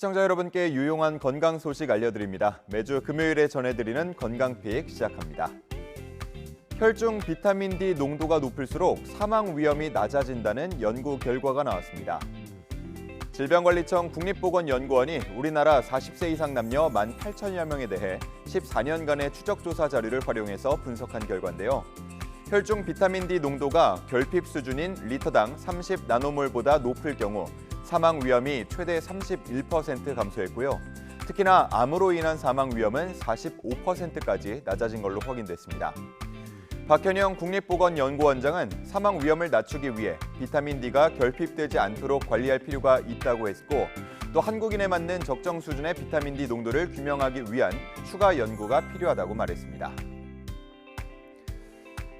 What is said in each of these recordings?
시청자 여러분께 유용한 건강 소식 알려드립니다. 매주 금요일에 전해드리는 건강픽 시작합니다. 혈중 비타민 D 농도가 높을수록 사망 위험이 낮아진다는 연구 결과가 나왔습니다. 질병관리청 국립보건연구원이 우리나라 40세 이상 남녀 18,000여 명에 대해 14년간의 추적조사 자료를 활용해서 분석한 결과인데요. 혈중 비타민 D 농도가 결핍 수준인 리터당 30나노몰보다 높을 경우 사망 위험이 최대 31% 감소했고요. 특히나 암으로 인한 사망 위험은 45%까지 낮아진 걸로 확인됐습니다. 박현영 국립보건연구원장은 사망 위험을 낮추기 위해 비타민 D가 결핍되지 않도록 관리할 필요가 있다고 했고, 또 한국인에 맞는 적정 수준의 비타민 D 농도를 규명하기 위한 추가 연구가 필요하다고 말했습니다.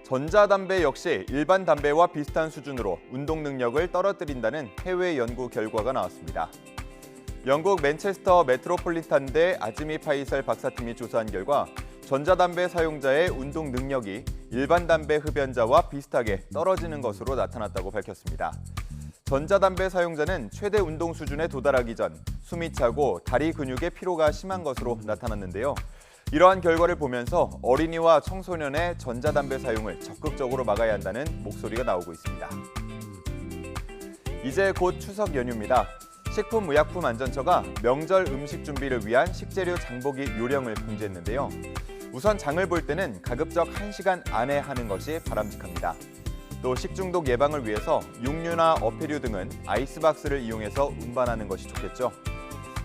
전자담배 역시 일반 담배와 비슷한 수준으로 운동 능력을 떨어뜨린다는 해외 연구 결과가 나왔습니다. 영국 맨체스터 메트로폴리탄대 아즈미 파이셀 박사팀이 조사한 결과 전자담배 사용자의 운동 능력이 일반 담배 흡연자와 비슷하게 떨어지는 것으로 나타났다고 밝혔습니다. 전자담배 사용자는 최대 운동 수준에 도달하기 전 숨이 차고 다리 근육의 피로가 심한 것으로 나타났는데요. 이러한 결과를 보면서 어린이와 청소년의 전자담배 사용을 적극적으로 막아야 한다는 목소리가 나오고 있습니다. 이제 곧 추석 연휴입니다. 식품의약품안전처가 명절 음식 준비를 위한 식재료 장보기 요령을 공지했는데요. 우선 장을 볼 때는 가급적 1시간 안에 하는 것이 바람직합니다. 또 식중독 예방을 위해서 육류나 어패류 등은 아이스박스를 이용해서 운반하는 것이 좋겠죠.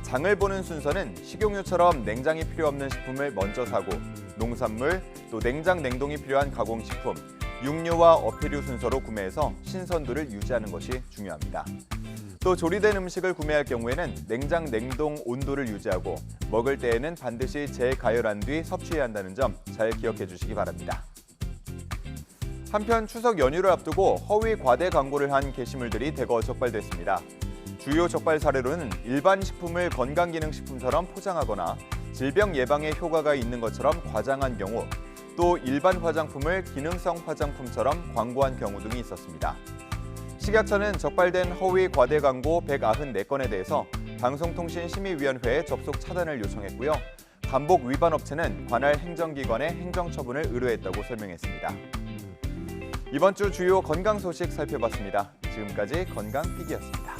장을 보는 순서는 식용유처럼 냉장이 필요 없는 식품을 먼저 사고, 농산물, 또 냉장, 냉동이 필요한 가공식품, 육류와 어패류 순서로 구매해서 신선도를 유지하는 것이 중요합니다. 또 조리된 음식을 구매할 경우에는 냉장, 냉동 온도를 유지하고 먹을 때에는 반드시 재가열한 뒤 섭취해야 한다는 점 잘 기억해 주시기 바랍니다. 한편 추석 연휴를 앞두고 허위 과대 광고를 한 게시물들이 대거 적발됐습니다. 주요 적발 사례로는 일반 식품을 건강기능식품처럼 포장하거나 질병 예방에 효과가 있는 것처럼 과장한 경우, 또 일반 화장품을 기능성 화장품처럼 광고한 경우 등이 있었습니다. 식약처는 적발된 허위 과대 광고 194건에 대해서 방송통신심의위원회에 접속 차단을 요청했고요. 반복 위반 업체는 관할 행정기관에 행정처분을 의뢰했다고 설명했습니다. 이번 주 주요 건강 소식 살펴봤습니다. 지금까지 건강픽이었습니다.